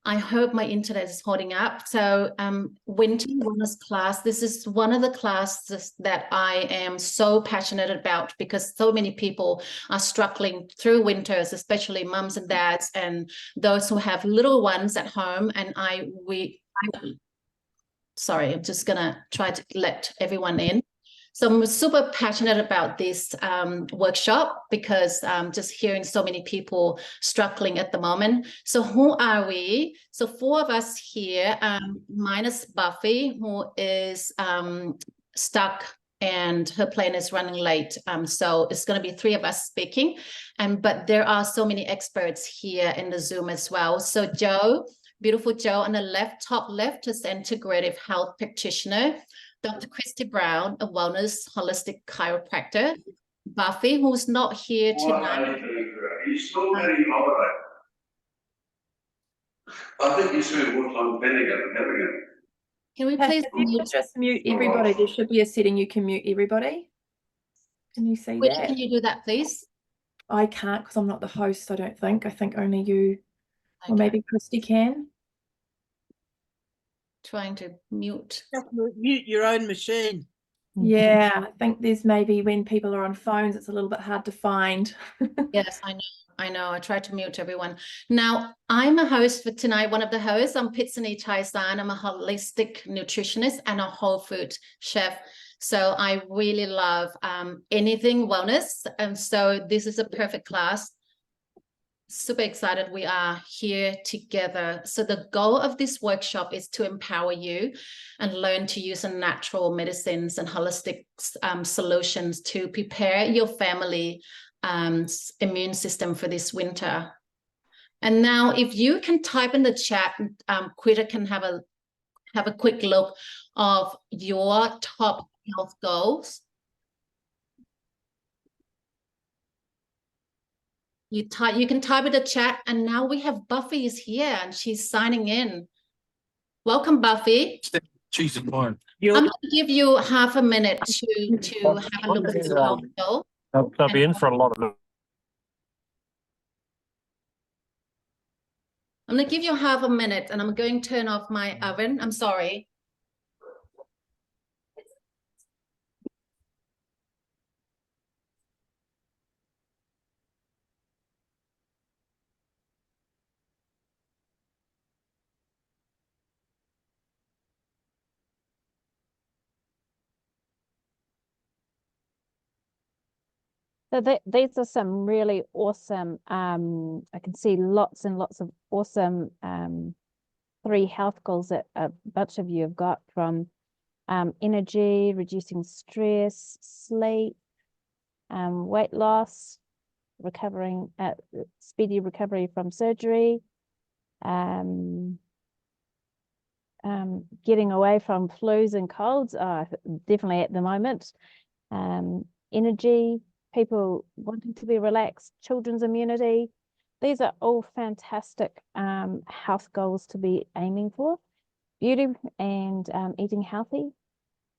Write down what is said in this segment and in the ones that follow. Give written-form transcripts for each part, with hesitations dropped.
I hope my internet is holding up. So winter wellness class, this is one of the classes that I am so passionate about because so many people are struggling through winters, especially mums and dads and those who have little ones at home. And sorry, I'm just gonna try to let everyone in. So I'm super passionate about this workshop because just hearing so many people struggling at the moment. So who are we? So 4 of us here, minus Buffy, who is stuck and her plane is running late. So it's going to be 3 of us speaking. But there are so many experts here in the Zoom as well. So Joe, beautiful Joe on the left, top left is integrative health practitioner. Dr. Christy Brown, a wellness holistic chiropractor. Buffy, who's not here tonight. He's still getting holiday. I think he's spent more time pending it than having it. Can we please just mute everybody? There should be a setting you can mute everybody. Can you see that? Can you do that, please? I can't because I'm not the host, I don't think. I think only you, Okay. or maybe Christy can. Trying to mute. Mute your own machine. Yeah, I think there's maybe when people are on phones, it's a little bit hard to find. Yes, I know. I tried to mute everyone. Now, I'm a host for tonight, one of the hosts. I'm Pitsani Chaisan. I'm a holistic nutritionist and a whole food chef. So I really love anything wellness. And so this is a perfect class. Super excited we are here together. So the goal of this workshop is to empower you and learn to use natural medicines and holistic solutions to prepare your family immune system for this winter. And now if you can type in the chat, Quita can have a quick look of your top health goals. You can type in the chat, and now we have Buffy is here and she's signing in. Welcome, Buffy. Jesus, Lord. I'm going to give you half a minute to have a look at your health goal. They'll be in for a lot of. I'm going to give you half a minute, and I'm going to turn off my oven. I'm sorry. So these are some really awesome, I can see lots and lots of awesome 3 health goals that a bunch of you have got, from energy, reducing stress, sleep, weight loss, recovering, speedy recovery from surgery, getting away from flus and colds, definitely at the moment, energy, people wanting to be relaxed, children's immunity. These are all fantastic health goals to be aiming for. Beauty and eating healthy.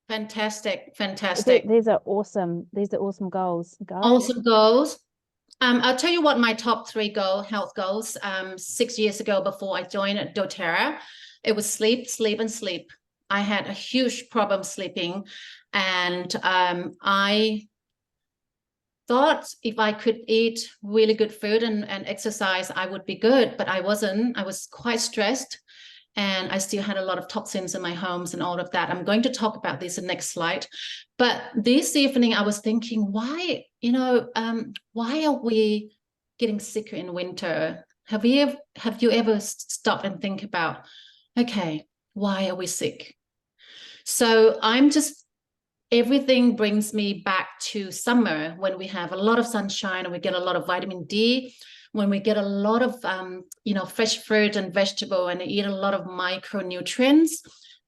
Fantastic, fantastic. These are awesome goals, guys. Awesome goals. I'll tell you what my top 3 health goals 6 years ago before I joined doTERRA. It was sleep, sleep, and sleep. I had a huge problem sleeping, and I thought if I could eat really good food and exercise, I would be good, but I wasn't. I was quite stressed, and I still had a lot of toxins in my homes and all of that. I'm going to talk about this in the next slide. But this evening I was thinking, why are we getting sicker in winter? Have you ever stopped and think about, okay, why are we sick? So everything brings me back to summer, when we have a lot of sunshine and we get a lot of vitamin D, when we get a lot of fresh fruit and vegetable and eat a lot of micronutrients,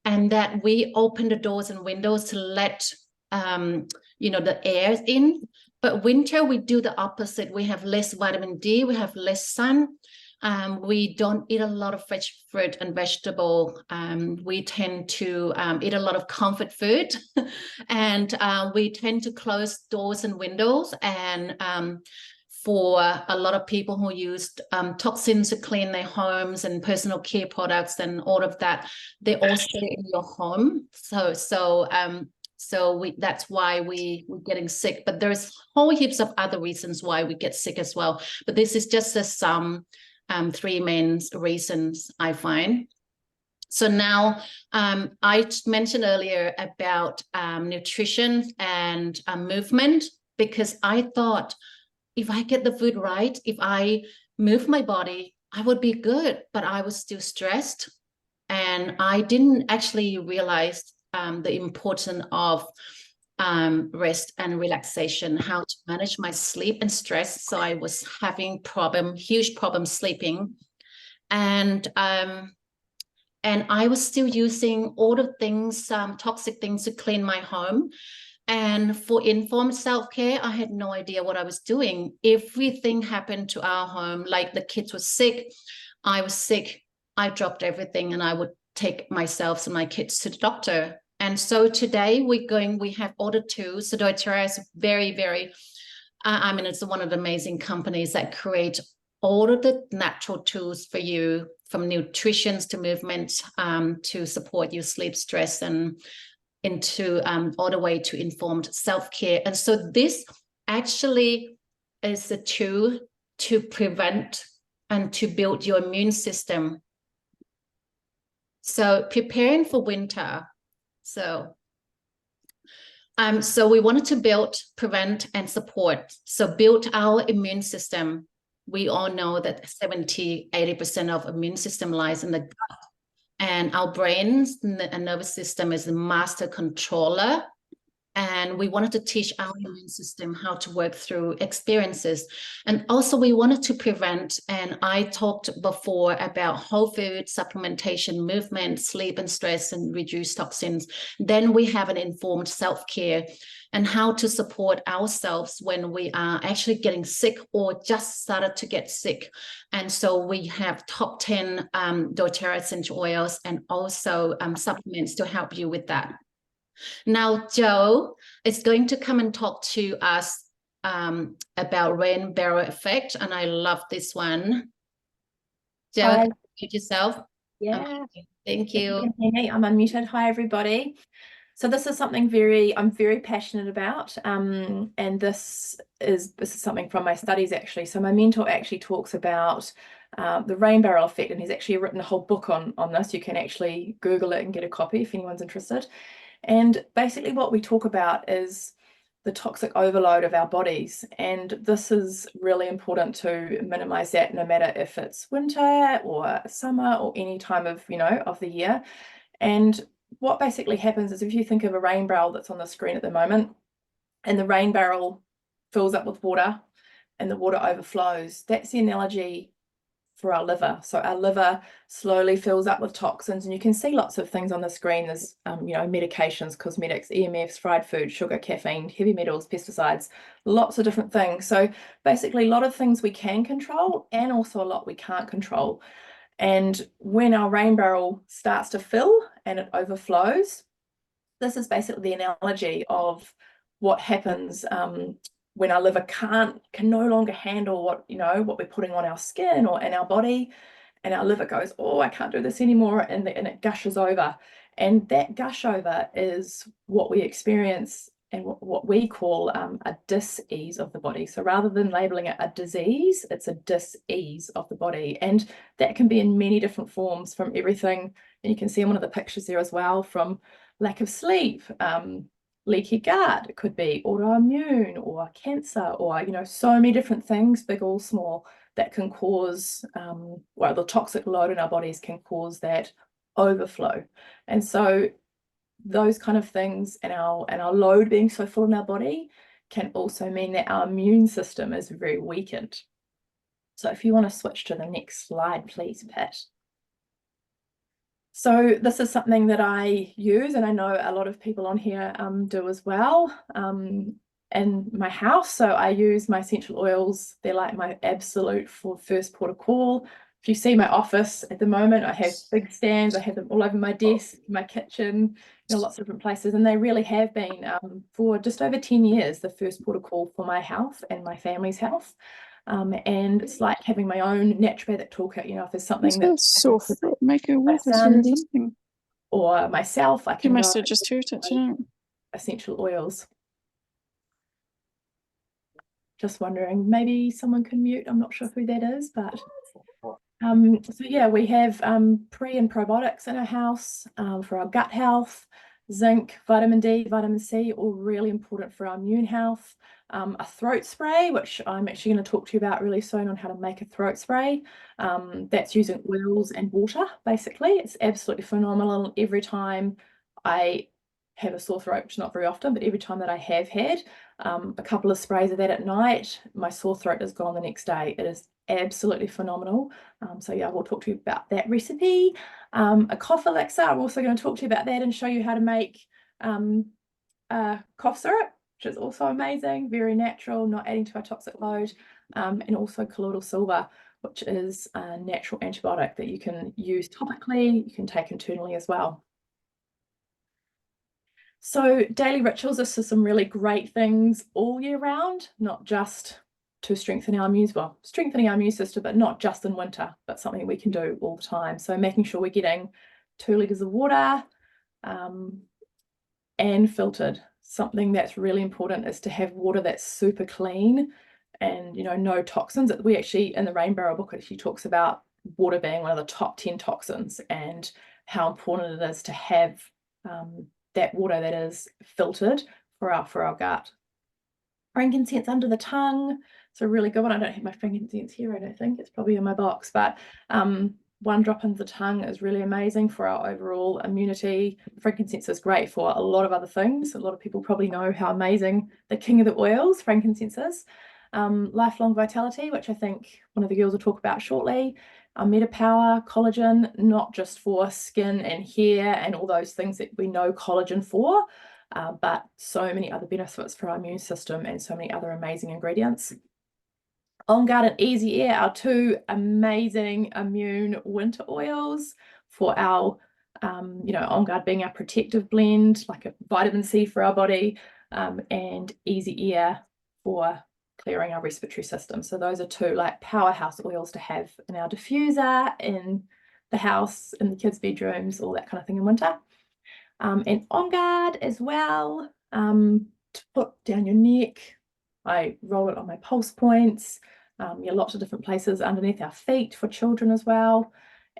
and that we open the doors and windows to let the air in. But winter we do the opposite. We have less vitamin D, we have less sun. We don't eat a lot of fresh fruit and vegetable. We tend to eat a lot of comfort food, and we tend to close doors and windows and for a lot of people who used toxins to clean their homes and personal care products and all of that. They all stay in your home. So that's why we're getting sick. But there's whole heaps of other reasons why we get sick as well. But this is just some three main reasons I find. So now I mentioned earlier about nutrition and movement, because I thought if I get the food right, if I move my body, I would be good, but I was still stressed. And I didn't actually realize the importance of rest and relaxation, how to manage my sleep and stress. So I was having huge problem sleeping. And I was still using all the things, toxic things to clean my home. And for informed self-care, I had no idea what I was doing. Everything happened to our home, like the kids were sick, I was sick, I dropped everything and I would take myself and my kids to the doctor. And so today we have all the tools. So doTERRA is very, very, it's one of the amazing companies that create all of the natural tools for you, from nutrition to movement, to support your sleep, stress, and into all the way to informed self-care. And so this actually is a tool to prevent and to build your immune system. So preparing for winter. So we wanted to build, prevent, and support. So build our immune system. We all know that 70–80% of immune system lies in the gut. And our brains and nervous system is the master controller. And we wanted to teach our immune system how to work through experiences. And also we wanted to prevent, and I talked before about whole food, supplementation, movement, sleep and stress, and reduce toxins. Then we have an informed self-care and how to support ourselves when we are actually getting sick or just started to get sick. And so we have top 10 doTERRA essential oils and also supplements to help you with that. Now, Joe is going to come and talk to us about rain barrel effect, and I love this one. Joe, Hi. introduce yourself. Yeah. Thank You you. can hear me. I'm unmuted. Hi, everybody. So this is something I'm very passionate about, and this is something from my studies actually. So my mentor actually talks about the rain barrel effect, and he's actually written a whole book on this. You can actually Google it and get a copy if anyone's interested. And basically what we talk about is the toxic overload of our bodies. And this is really important to minimize that, no matter if it's winter or summer or any time of, of the year. And what basically happens is, if you think of a rain barrel that's on the screen at the moment, and the rain barrel fills up with water and the water overflows, that's the analogy for our liver. So our liver slowly fills up with toxins, and you can see lots of things on the screen. There's medications, cosmetics, EMFs, fried food, sugar, caffeine, heavy metals, pesticides, lots of different things. So basically a lot of things we can control and also a lot we can't control. And when our rain barrel starts to fill and it overflows, this is basically the analogy of what happens when our liver can no longer handle what we're putting on our skin or in our body, and our liver goes, oh, I can't do this anymore, and it gushes over. And that gush over is what we experience and what we a dis-ease of the body. So rather than labeling it a disease, it's a dis-ease of the body. And that can be in many different forms, from everything, and you can see in one of the pictures there as well, from lack of sleep, leaky gut, it could be autoimmune or cancer, or so many different things, big or small, that can cause the toxic load in our bodies can cause that overflow. And so those kind of things and our load being so full in our body can also mean that our immune system is very weakened. So if you want to switch to the next slide, please, Pat. So this is something that I use, and I know a lot of people on here do as well, in my house. So I use my essential oils. They're like my absolute first port of call. If you see my office at the moment, I have big stands. I have them all over my desk, my kitchen, lots of different places, and they really have been for just over 10 years the first port of call for my health and my family's health. And it's like having my own naturopathic toolkit. You know, if there's something What's her that's sore throat make her with as son you're listening? or myself, I You can must go have just heard it tonight. essential oils. Just wondering, maybe someone can mute. I'm not sure who that is, but so yeah, we have pre and probiotics in our house for our gut health, zinc, vitamin D, vitamin C, all really important for our immune health. A throat spray, which I'm actually going to talk to you about really soon on how to make a throat spray. That's using oils and water, basically. It's absolutely phenomenal. Every time I have a sore throat, which is not very often, but every time that I have had a couple of sprays of that at night, my sore throat is gone the next day. It is absolutely phenomenal. So yeah, we'll talk to you about that recipe. A cough elixir, I'm also going to talk to you about that and show you how to make cough syrup, which is also amazing, very natural, not adding to our toxic load, and also colloidal silver, which is a natural antibiotic that you can use topically, you can take internally as well. So daily rituals are some really great things all year round, not just to strengthen our strengthening our immune system, but not just in winter, but something we can do all the time. So making sure we're getting 2 liters of water and filtered. Something that's really important is to have water that's super clean and, you know, no toxins. We actually, in the Rain Barrel book, actually talks about water being one of the top 10 toxins and how important it is to have that water that is filtered for our gut. Frankincense under the tongue, it's a really good one. I don't have my frankincense here, I don't think. It's probably in my box, but 1 drop under the tongue is really amazing for our overall immunity. Frankincense is great for a lot of other things. A lot of people probably know how amazing the king of the oils, frankincense is. Lifelong vitality, which I think one of the girls will talk about shortly. Metapower, collagen, not just for skin and hair and all those things that we know collagen for, but so many other benefits for our immune system and so many other amazing ingredients. On Guard and Easy Air are 2 amazing immune winter oils for our, you know, On Guard being our protective blend, like a vitamin C for our body, and Easy Air for clearing our respiratory system. So those are 2 like powerhouse oils to have in our diffuser, in the house, in the kids' bedrooms, all that kind of thing in winter. And On Guard as well, to put down your neck. I roll it on my pulse points. Yeah, lots of different places underneath our feet for children as well.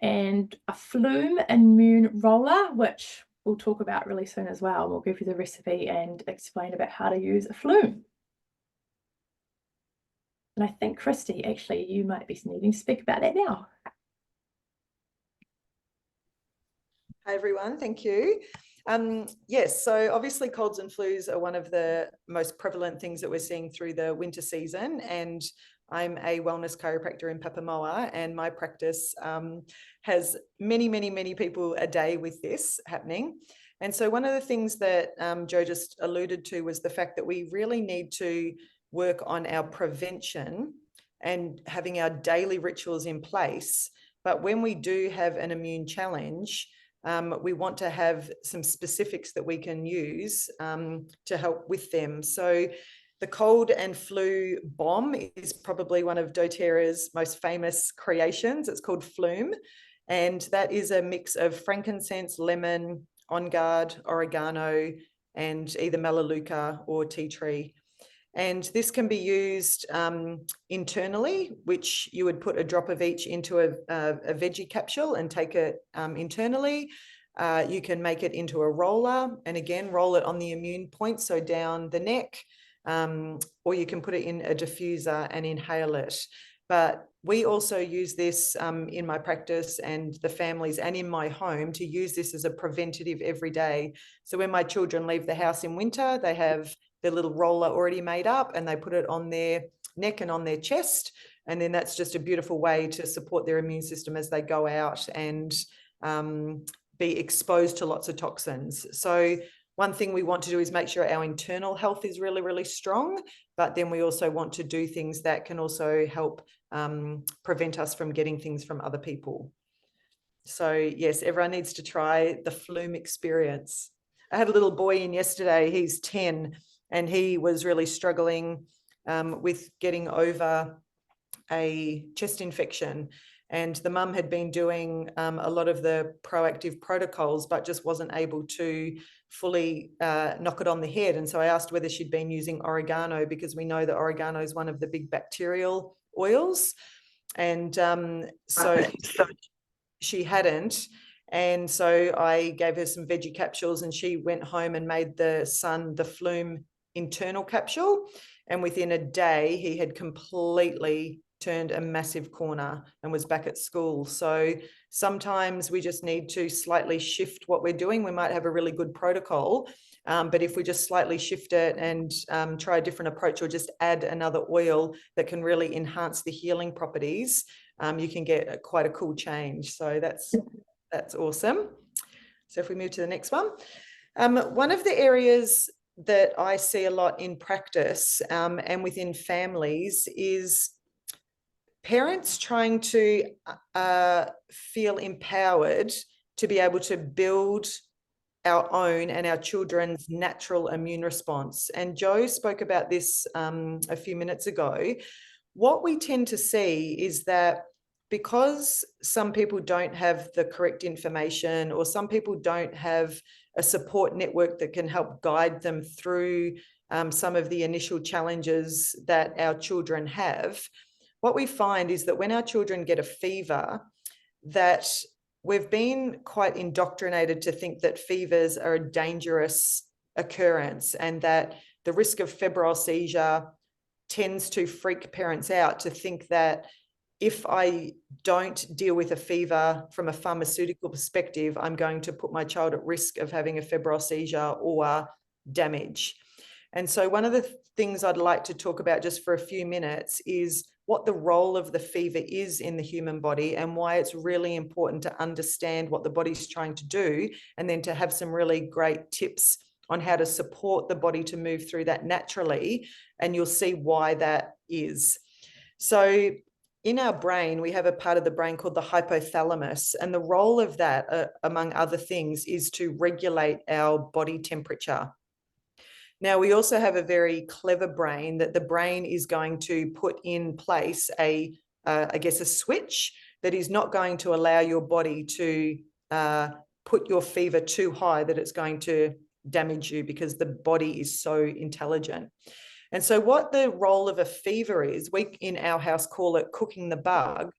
And a Flume immune roller, which we'll talk about really soon as well. We'll give you the recipe and explain about how to use a Flume. And I think, Christy, actually, you might be needing to speak about that now. Hi, everyone. Thank you. Yes, so obviously colds and flus are one of the most prevalent things that we're seeing through the winter season. And I'm a wellness chiropractor in Papamoa, and my practice has many people a day with this happening. And so one of the things that Joe just alluded to was the fact that we really need to work on our prevention and having our daily rituals in place. But when we do have an immune challenge, we want to have some specifics that we can use to help with them. So the cold and flu bomb is probably one of doTERRA's most famous creations. It's called Flume, and that is a mix of frankincense, lemon, On Guard, oregano, and either melaleuca or tea tree. And this can be used internally, which you would put a drop of each into a veggie capsule and take it internally. You can make it into a roller and again, roll it on the immune point, so down the neck, or you can put it in a diffuser and inhale it. But we also use this in my practice and the families and in my home to use this as a preventative every day. So when my children leave the house in winter, they have their little roller already made up and they put it on their neck and on their chest. And then that's just a beautiful way to support their immune system as they go out and be exposed to lots of toxins. So one thing we want to do is make sure our internal health is really strong, but then we also want to do things that can also help prevent us from getting things from other people. So yes, everyone needs to try the Flume experience. I had a little boy in yesterday, he's 10, and he was really struggling with getting over a chest infection. And the mum had been doing a lot of the proactive protocols, but just wasn't able to fully knock it on the head. And so I asked whether she'd been using oregano, because we know that oregano is one of the big bacterial oils. And so she hadn't. And so I gave her some veggie capsules, and she went home and made the son the Flume internal capsule. And within a day, he had completely turned a massive corner and was back at school. So sometimes we just need to slightly shift what we're doing. We might have a really good protocol, but if we just slightly shift it and try a different approach, or just add another oil that can really enhance the healing properties, you can get quite a cool change. So that's awesome. So if we move to the next one, one of the areas that I see a lot in practice and within families is parents trying to feel empowered to be able to build our own and our children's natural immune response. And Jo spoke about this a few minutes ago. What we tend to see is that because some people don't have the correct information, or some people don't have a support network that can help guide them through some of the initial challenges that our children have, what we find is that when our children get a fever, that we've been quite indoctrinated to think that fevers are a dangerous occurrence, and that the risk of febrile seizure tends to freak parents out to think that if I don't deal with a fever from a pharmaceutical perspective, I'm going to put my child at risk of having a febrile seizure or damage. And so one of the things I'd like to talk about just for a few minutes is what the role of the fever is in the human body, and why it's really important to understand what the body's trying to do, and then to have some really great tips on how to support the body to move through that naturally. And you'll see why that is. So in our brain, we have a part of the brain called the hypothalamus, and the role of that, among other things, is to regulate our body temperature. Now, we also have a very clever brain that the brain is going to put in place I guess, a switch that is not going to allow your body to put your fever too high that it's going to damage you, because the body is so intelligent. And so what the role of a fever is, we in our house call it cooking the bug.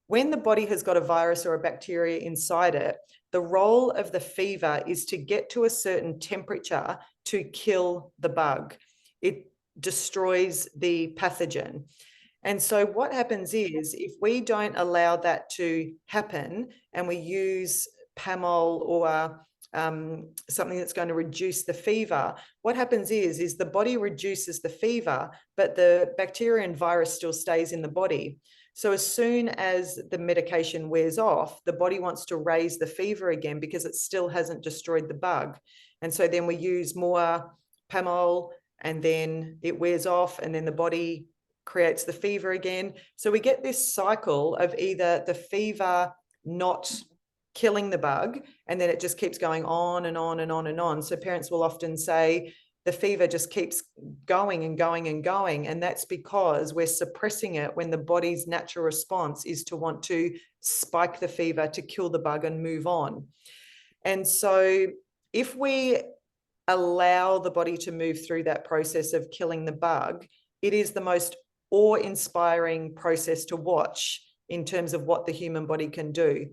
When the body has got a virus or a bacteria inside it, the role of the fever is to get to a certain temperature to kill the bug. It destroys the pathogen. And so what happens is, if we don't allow that to happen, and we use Pamol or something that's going to reduce the fever, what happens is the body reduces the fever, but the bacteria and virus still stays in the body. So as soon as the medication wears off, the body wants to raise the fever again, because it still hasn't destroyed the bug. And so then we use more Pamol, and then it wears off, and then the body creates the fever again. So we get this cycle of either the fever not killing the bug, and then it just keeps going on and on and on and on. So parents will often say the fever just keeps going and going and going, and that's because we're suppressing it, when the body's natural response is to want to spike the fever to kill the bug and move on. And so if we allow the body to move through that process of killing the bug, it is the most awe-inspiring process to watch in terms of what the human body can do.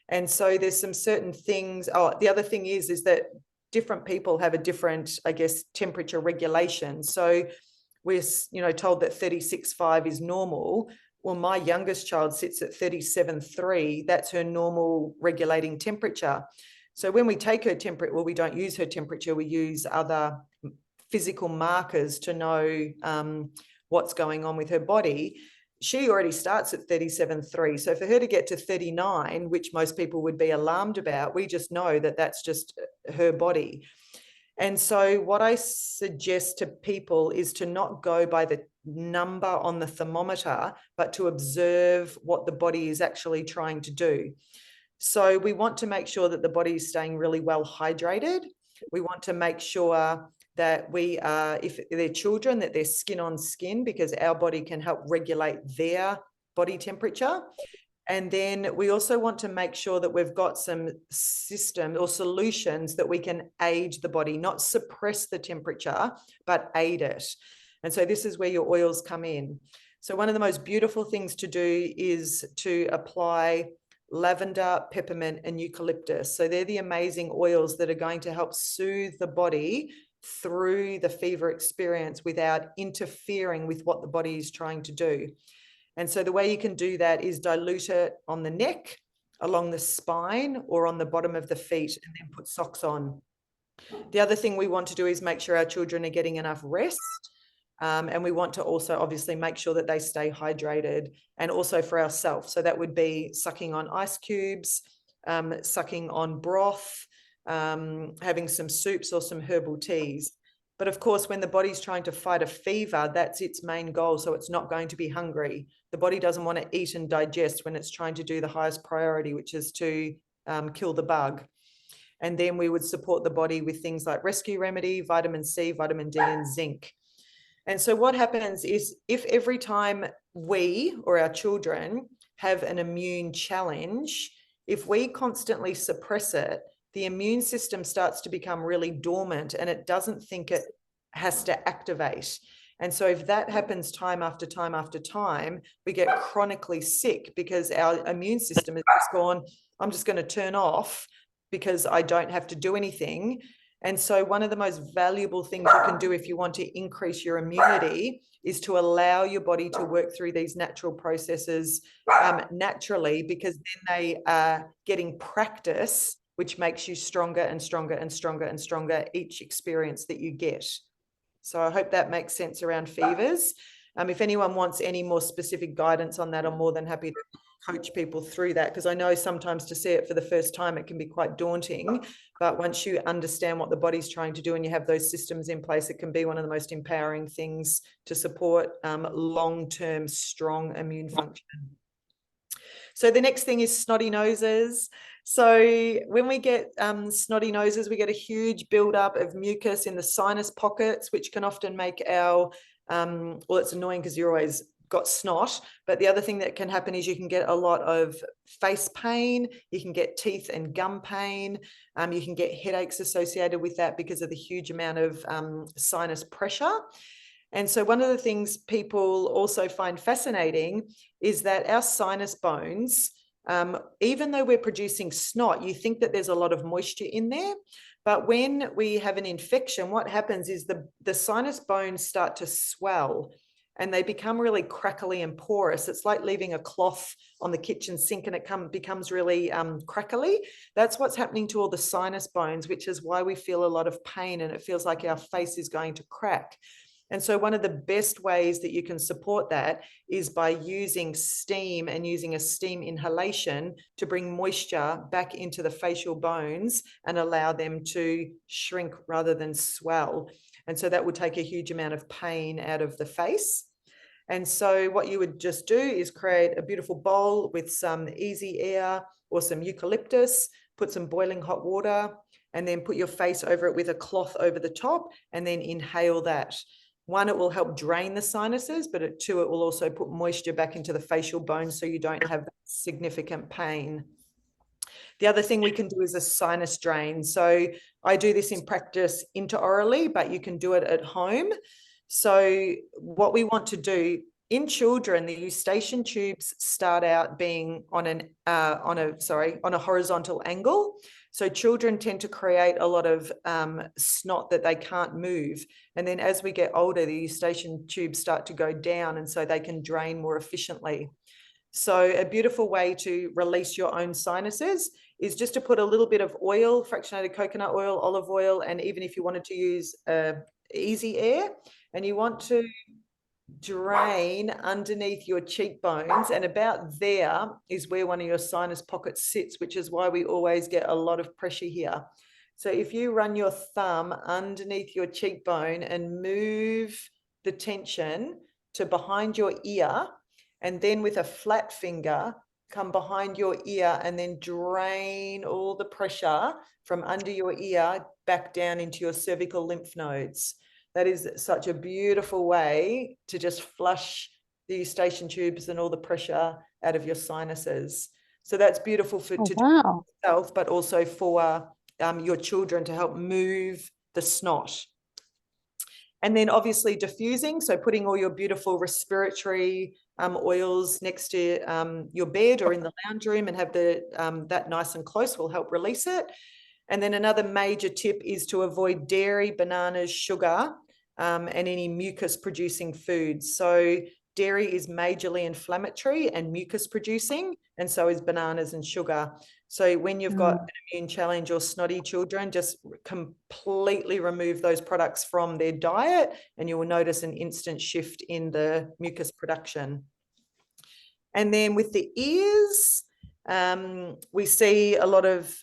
And so there's some certain things. Oh, the other thing is that different people have a different, I guess, temperature regulation. So we're, told that 36.5 is normal. Well, my youngest child sits at 37.3. That's her normal regulating temperature. So when we take her temperature, well, we don't use her temperature. We use other physical markers to know what's going on with her body. She already starts at 37.3. So for her to get to 39, which most people would be alarmed about, we just know that that's just her body. And so what I suggest to people is to not go by the number on the thermometer, but to observe what the body is actually trying to do. So we want to make sure that the body is staying really well hydrated. We want to make sure that we are, if they're children, that they're skin on skin, because our body can help regulate their body temperature. And then we also want to make sure that we've got some systems or solutions that we can aid the body, not suppress the temperature, but aid it. And so this is where your oils come in. So one of the most beautiful things to do is to apply lavender, peppermint, and eucalyptus. So they're the amazing oils that are going to help soothe the body through the fever experience without interfering with what the body is trying to do. And so the way you can do that is dilute it on the neck, along the spine, or on the bottom of the feet, and then put socks on. The other thing we want to do is make sure our children are getting enough rest. And we want to also obviously make sure that they stay hydrated, and also for ourselves. So that would be sucking on ice cubes, sucking on broth, having some soups or some herbal teas. But of course, when the body's trying to fight a fever, that's its main goal. So it's not going to be hungry. The body doesn't want to eat and digest when it's trying to do the highest priority, which is to kill the bug. And then we would support the body with things like rescue remedy, vitamin C, vitamin D, and zinc. And so what happens is, if every time we or our children have an immune challenge, if we constantly suppress it, the immune system starts to become really dormant, and it doesn't think it has to activate. And so if that happens time after time after time, we get chronically sick, because our immune system has just gone, I'm just going to turn off because I don't have to do anything. And so one of the most valuable things you can do if you want to increase your immunity is to allow your body to work through these natural processes naturally, because then they are getting practice, which makes you stronger and stronger and stronger and stronger each experience that you get. So I hope that makes sense around fevers. If anyone wants any more specific guidance on that, I'm more than happy to coach people through that, because I know sometimes to see it for the first time, it can be quite daunting. But once you understand what the body's trying to do and you have those systems in place, it can be one of the most empowering things to support long-term strong immune function. So the next thing is snotty noses. So when we get snotty noses, we get a huge buildup of mucus in the sinus pockets, which can often make our, well, it's annoying because you're always got snot, but the other thing that can happen is you can get a lot of face pain, you can get teeth and gum pain, you can get headaches associated with that because of the huge amount of sinus pressure. And so one of the things people also find fascinating is that our sinus bones, even though we're producing snot, you think that there's a lot of moisture in there. But when we have an infection, what happens is the sinus bones start to swell, and they become really crackly and porous. It's like leaving a cloth on the kitchen sink and it becomes really crackly. That's what's happening to all the sinus bones, which is why we feel a lot of pain and it feels like our face is going to crack. And so one of the best ways that you can support that is by using steam and using a steam inhalation to bring moisture back into the facial bones and allow them to shrink rather than swell. And so that would take a huge amount of pain out of the face. And so what you would just do is create a beautiful bowl with some easy air or some eucalyptus, put some boiling hot water, and then put your face over it with a cloth over the top, and then inhale that. One, it will help drain the sinuses, but two, it will also put moisture back into the facial bones so you don't have significant pain. The other thing we can do is a sinus drain. So I do this in practice intraorally, but you can do it at home. So what we want to do in children, the eustachian tubes start out being on a horizontal angle. So children tend to create a lot of snot that they can't move. And then as we get older, the eustachian tubes start to go down, and so they can drain more efficiently. So a beautiful way to release your own sinuses is just to put a little bit of oil, fractionated coconut oil, olive oil, and even if you wanted to use easy air, and you want to drain underneath your cheekbones, and about there is where one of your sinus pockets sits, which is why we always get a lot of pressure here. So if you run your thumb underneath your cheekbone and move the tension to behind your ear, and then with a flat finger, come behind your ear and then drain all the pressure from under your ear back down into your cervical lymph nodes. That is such a beautiful way to just flush the eustachian tubes and all the pressure out of your sinuses. So that's beautiful for Oh, to do wow. yourself, but also for your children to help move the snot. And then obviously diffusing, so putting all your beautiful respiratory oils next to your bed or in the lounge room and have that nice and close will help release it. And then another major tip is to avoid dairy, bananas, sugar, and any mucus producing foods. So dairy is majorly inflammatory and mucus producing, and so is bananas and sugar. So when you've got an immune challenge or snotty children, just completely remove those products from their diet and you will notice an instant shift in the mucus production. And then with the ears, we see a lot of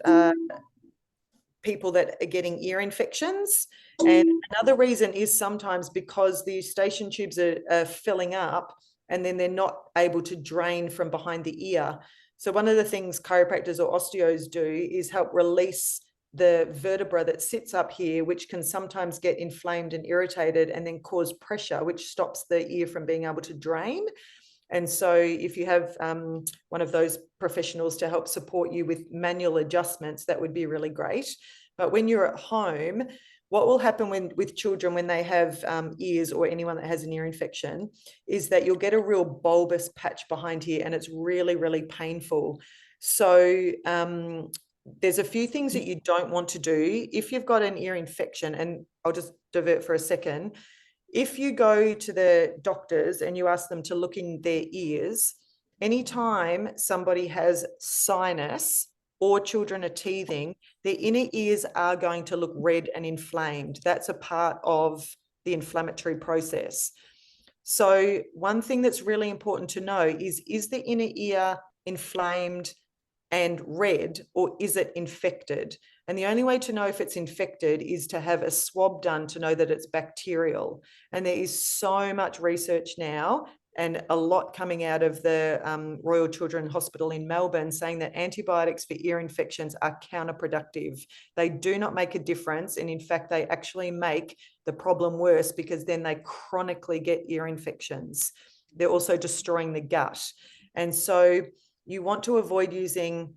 people that are getting ear infections. And another reason is sometimes because the eustachian tubes are filling up and then they're not able to drain from behind the ear. So one of the things chiropractors or osteos do is help release the vertebra that sits up here, which can sometimes get inflamed and irritated and then cause pressure, which stops the ear from being able to drain. And so if you have one of those professionals to help support you with manual adjustments, that would be really great. But when you're at home, what will happen with children when they have ears, or anyone that has an ear infection, is that you'll get a real bulbous patch behind here and it's really, really painful. So there's a few things that you don't want to do if you've got an ear infection, and I'll just divert for a second. If you go to the doctors and you ask them to look in their ears, anytime somebody has sinus or children are teething, their inner ears are going to look red and inflamed. That's a part of the inflammatory process. So one thing that's really important to know is the inner ear inflamed and red, or is it infected? And the only way to know if it's infected is to have a swab done to know that it's bacterial. And there is so much research now and a lot coming out of the Royal Children's Hospital in Melbourne saying that antibiotics for ear infections are counterproductive. They do not make a difference. And in fact, they actually make the problem worse because then they chronically get ear infections. They're also destroying the gut. And so you want to avoid using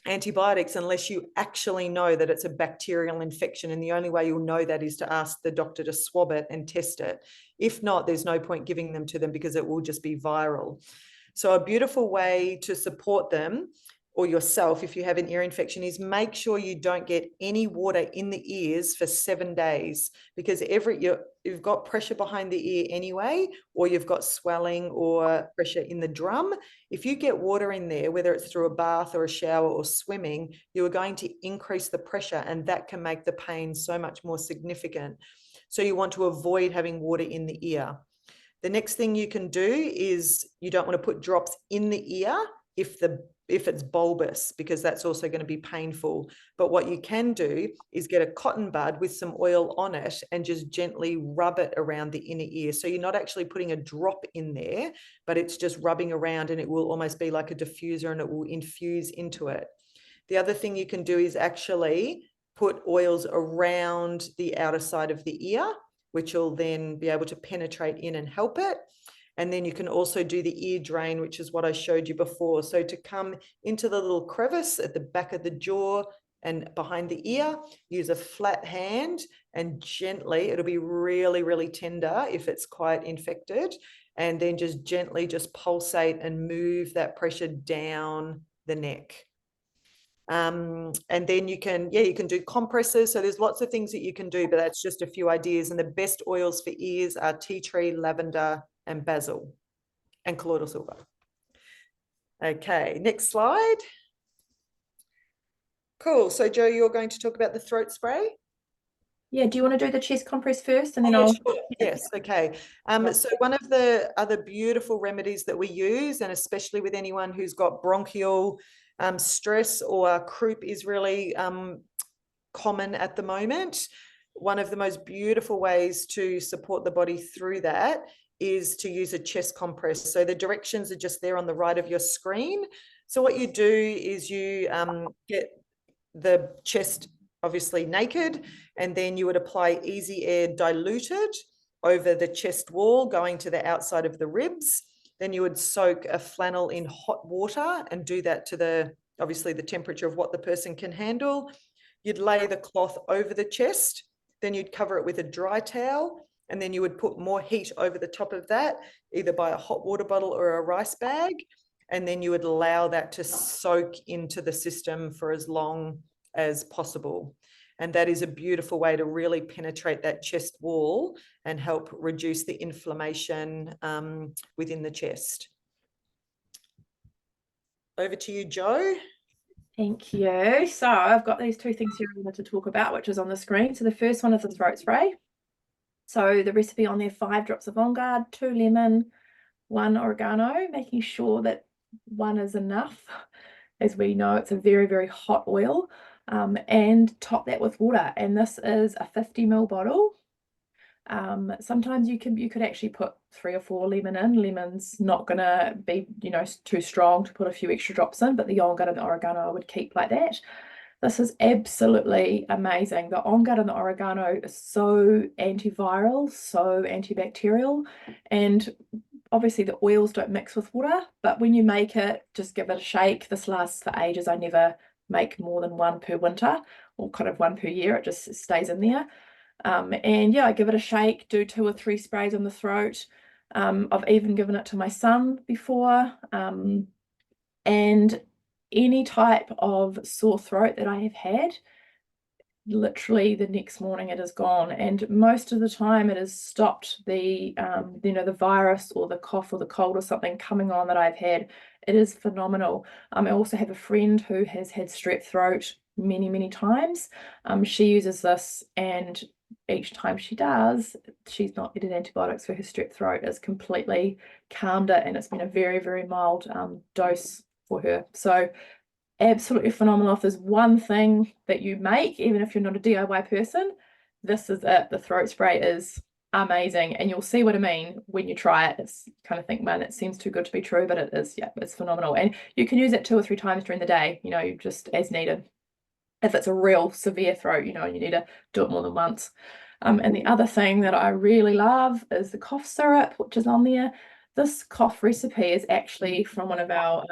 antibiotics unless you actually know that it's a bacterial infection. And the only way you'll know that is to ask the doctor to swab it and test it. If not, there's no point giving them to them because it will just be viral. So a beautiful way to support them, or yourself if you have an ear infection, is make sure you don't get any water in the ears for 7 days, because you've got pressure behind the ear anyway, or you've got swelling or pressure in the drum. If you get water in there, whether it's through a bath or a shower or swimming, you are going to increase the pressure, and that can make the pain so much more significant. So you want to avoid having water in the ear. The next thing you can do is you don't want to put drops in the ear if it's bulbous, because that's also going to be painful. But what you can do is get a cotton bud with some oil on it and just gently rub it around the inner ear. So you're not actually putting a drop in there, but it's just rubbing around, and it will almost be like a diffuser and it will infuse into it. The other thing you can do is actually put oils around the outer side of the ear, which will then be able to penetrate in and help it. And then you can also do the ear drain, which is what I showed you before. So to come into the little crevice at the back of the jaw and behind the ear, use a flat hand and gently, it'll be really, really tender if it's quite infected, and then just gently just pulsate and move that pressure down the neck. And then you can do compresses. So there's lots of things that you can do, but that's just a few ideas. And the best oils for ears are tea tree, lavender, and basil, and colloidal silver. Okay, next slide. Cool. So Jo, you're going to talk about the throat spray? Yeah, do you want to do the chest compress first and then Yeah, I'll... sure. Yes, okay. So one of the other beautiful remedies that we use, and especially with anyone who's got bronchial stress or croup, is really common at the moment. One of the most beautiful ways to support the body through that is to use a chest compress. So the directions are just there on the right of your screen. So what you do is you get the chest obviously naked, and then you would apply Easy Air diluted over the chest wall going to the outside of the ribs. Then you would soak a flannel in hot water and do that to obviously the temperature of what the person can handle. You'd lay the cloth over the chest, then you'd cover it with a dry towel, and then you would put more heat over the top of that, either by a hot water bottle or a rice bag. And then you would allow that to soak into the system for as long as possible. And that is a beautiful way to really penetrate that chest wall and help reduce the inflammation within the chest. Over to you, Jo. Thank you. So I've got these two things here I wanted to talk about, which is on the screen. So the first one is the throat spray. So the recipe on there, 5 drops of On Guard, 2 lemon, 1 oregano, making sure that 1 is enough. As we know, it's a very, very hot oil. And top that with water. And this is a 50 ml bottle. Sometimes you could actually put 3 or 4 lemon in. Lemon's not gonna be, too strong to put a few extra drops in, but the On Guard and the oregano I would keep like that. This is absolutely amazing. The On Guard and the oregano is so antiviral, so antibacterial, and obviously the oils don't mix with water, but when you make it, just give it a shake. This lasts for ages. I never make more than 1 per winter, or kind of 1 per year. It just stays in there. And yeah, I give it a shake, do 2 or 3 sprays on the throat. I've even given it to my son before. And any type of sore throat that I have had, literally the next morning it is gone, and most of the time it has stopped the the virus or the cough or the cold or something coming on that I've had. It is phenomenal. I also have a friend who has had strep throat many times. She uses this, and each time she does, she's not getting antibiotics for her strep throat. It's completely calmed it, and it's been a very mild dose for her. So absolutely phenomenal. If there's one thing that you make, even if you're not a DIY person, this is it. The throat spray is amazing, and you'll see what I mean when you try it. It's kind of think, man, it seems too good to be true, but it is. Yeah, it's phenomenal, and you can use it 2 or 3 times during the day, just as needed. If it's a real severe throat, and you need to do it more than once. And the other thing that I really love is the cough syrup, which is on there. This cough recipe is actually from one of our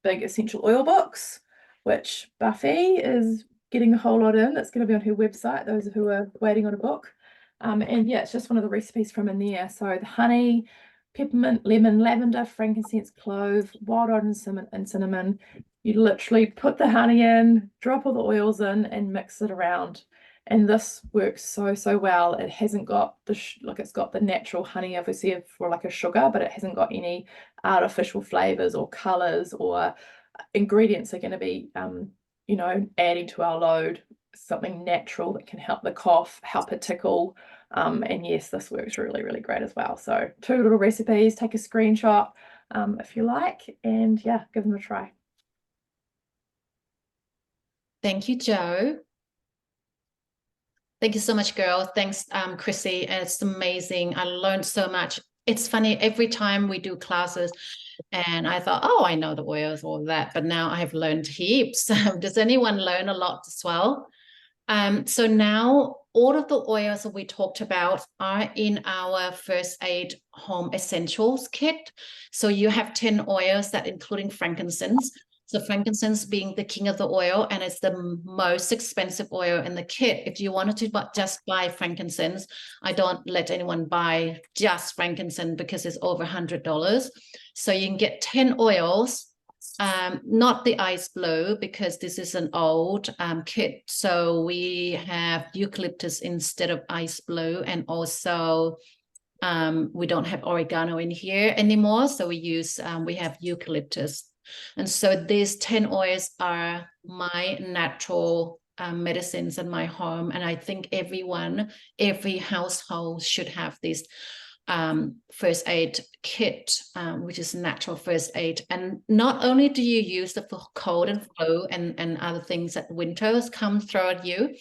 big essential oil books, which Buffy is getting a whole lot in. It's going to be on her website, those who are waiting on a book. And yeah, it's just one of the recipes from in there. So the honey, peppermint, lemon, lavender, frankincense, clove, wild oat and cinnamon. You literally put the honey in, drop all the oils in, and mix it around. And this works so well. It hasn't got it's got the natural honey, obviously, for like a sugar, but it hasn't got any artificial flavors or colors, or ingredients are going to be adding to our load. Something natural that can help the cough, help it tickle. And yes, this works really great as well. So 2 little recipes, take a screenshot if you like, and yeah, give them a try. Thank you, Jo. Thank you so much, girl. Thanks, Chrissy. It's amazing. I learned so much. It's funny, every time we do classes, and I thought, oh, I know the oils, all that, but now I have learned heaps. Does anyone learn a lot as well? So now all of the oils that we talked about are in our first aid home essentials kit. So you have 10 oils, that including frankincense. So frankincense being the king of the oil, and it's the most expensive oil in the kit. If you wanted to just buy frankincense, I don't let anyone buy just frankincense because it's over $100. So you can get 10 oils, not the ice blue, because this is an old kit. So we have eucalyptus instead of ice blue, and also we don't have oregano in here anymore. So we have eucalyptus. And so these 10 oils are my natural medicines in my home. And I think every household should have this first aid kit, which is natural first aid. And not only do you use it for cold and flu and other things that winters come through at you,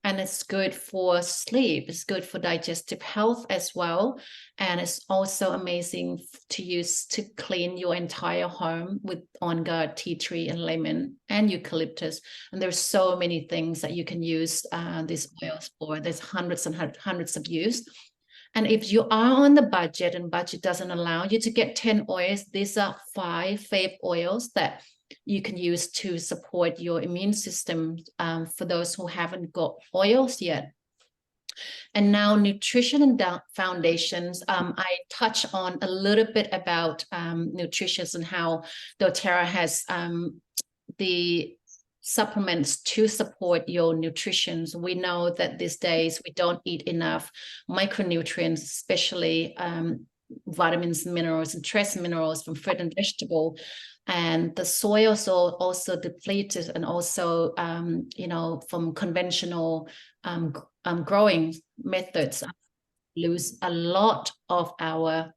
and it's good for sleep. It's good for digestive health as well. And it's also amazing to use to clean your entire home with on guard tea tree and lemon and eucalyptus. And there's so many things that you can use these oils for. There's hundreds and hundreds of use. And if you are on the budget and budget doesn't allow you to get 10 oils, these are 5 fave oils that you can use to support your immune system for those who haven't got oils yet. And now nutrition and foundations. I touch on a little bit about nutrition and how doTERRA has the supplements to support your nutrition. We know that these days we don't eat enough micronutrients, especially vitamins, minerals, and trace minerals from fruit and vegetable. And the soils are also depleted, and also, you know, from conventional growing methods, lose a lot of our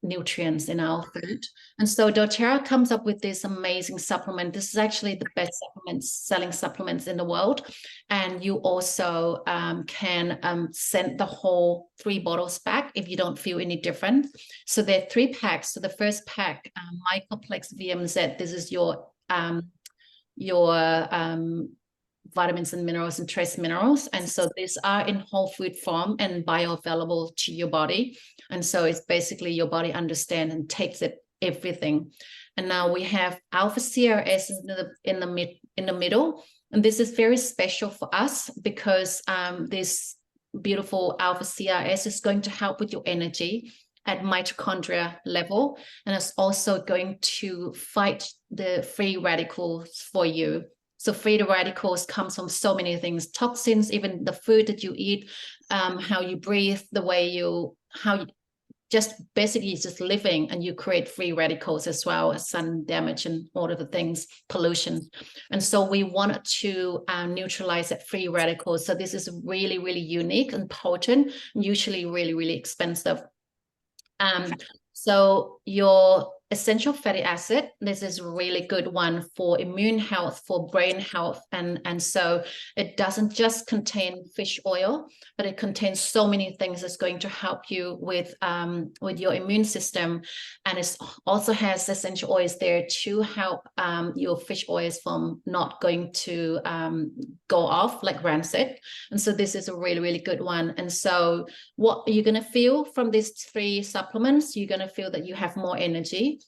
nutrients in our food. And so doTERRA comes up with this amazing supplement. This is actually the best selling supplements in the world. And you also can send the whole 3 bottles back if you don't feel any different. So there are 3 packs. So the first pack, Mycomplex VMZ, this is your vitamins and minerals and trace minerals. And so these are in whole food form and bioavailable to your body. And so it's basically your body understands and takes it everything. And now we have alpha CRS in the middle. And this is very special for us because this beautiful alpha CRS is going to help with your energy at mitochondria level. And it's also going to fight the free radicals for you. So free radicals comes from so many things, toxins, even the food that you eat, how you breathe, the way how you just basically just living, and you create free radicals as well as sun damage and all of the things, pollution. And so we wanted to neutralize that free radicals. So this is really, really unique and potent, usually really, really expensive. So your essential fatty acid, this is a really good one for immune health, for brain health. And so it doesn't just contain fish oil, but it contains so many things that's going to help you with your immune system. And it also has essential oils there to help your fish oils from not going to go off like rancid. And so this is a really, really good one. And so what you're going to feel from these 3 supplements, you're going to feel that you have more energy.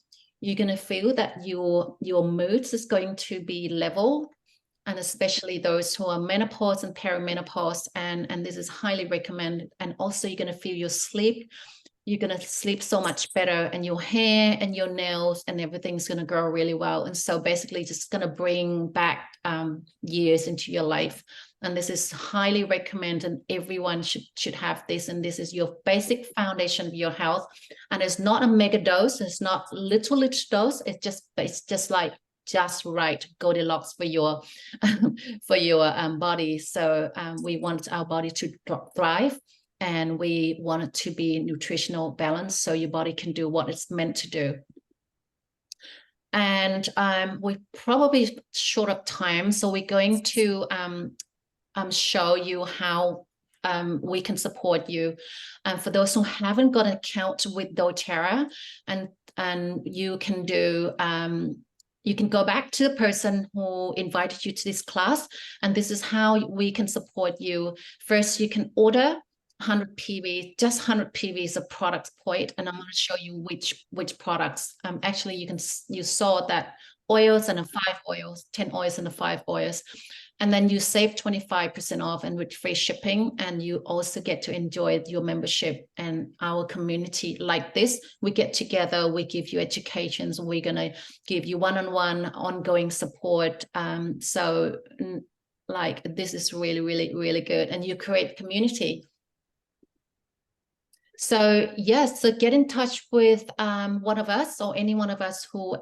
You're going to feel that your moods is going to be level, and especially those who are menopause and perimenopause, and this is highly recommended. And also you're going to feel your sleep. You're going to sleep so much better, and your hair and your nails and everything's going to grow really well. And so basically just going to bring back years into your life. And this is highly recommended, and everyone should have this. And this is your basic foundation of your health. And it's not a mega dose. It's not little dose. It's just like just right Goldilocks for your body. So we want our body to thrive, and we want it to be nutritional balance, so your body can do what it's meant to do. And we're probably short of time, so we're going to show you how we can support you. For those who haven't got an account with doTERRA, and you can do you can go back to the person who invited you to this class, and this is how we can support you. First, you can order 100 PV, just 100 PVs of products point, and I'm going to show you which products. Actually, you saw that oils and 5 oils, 10 oils and 5 oils. And then you save 25% off and with free shipping. And you also get to enjoy your membership and our community like this. We get together, we give you educations, and we're going to give you one-on-one ongoing support. So like this is really, really, really good. And you create community. So yes, so get in touch with one of us or any one of us who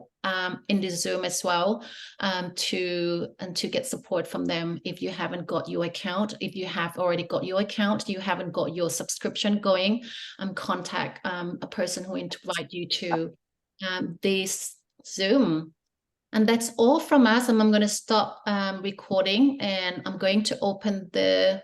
in the Zoom as well to get support from them. If you haven't got your account, if you have already got your account, you haven't got your subscription going, contact a person who invite you to this Zoom. And that's all from us. And I'm going to stop recording, and I'm going to open the